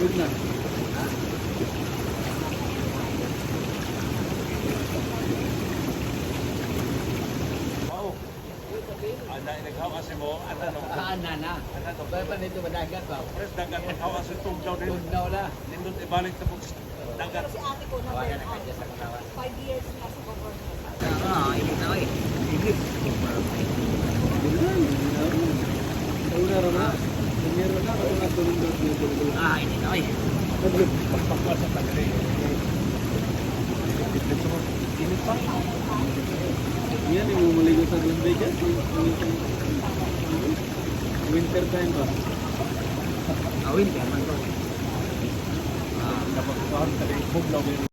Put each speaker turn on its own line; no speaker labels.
Tulog na.
Wow. Ada naghawas mo, ada no.
Nana.
Ada to.
Ba nito madagat ba?
Pres dagat maghawas itong daw din.
Tugnaw na.
Nindot ibalik ta pug dagat.
Pero si ate ko na
Tawagan na kanya sa katawan.
5 years na sa government.
Ini na eh. Ini.
Una rin na. Meron na. Kung natulog na.
Ini na eh.
Pakpak sa tagre. Ini pa.
Yan, yung maligo sa Las Vegas. Winter time pa.
Awin ka man to.
Dapat ko ang tali buglaw.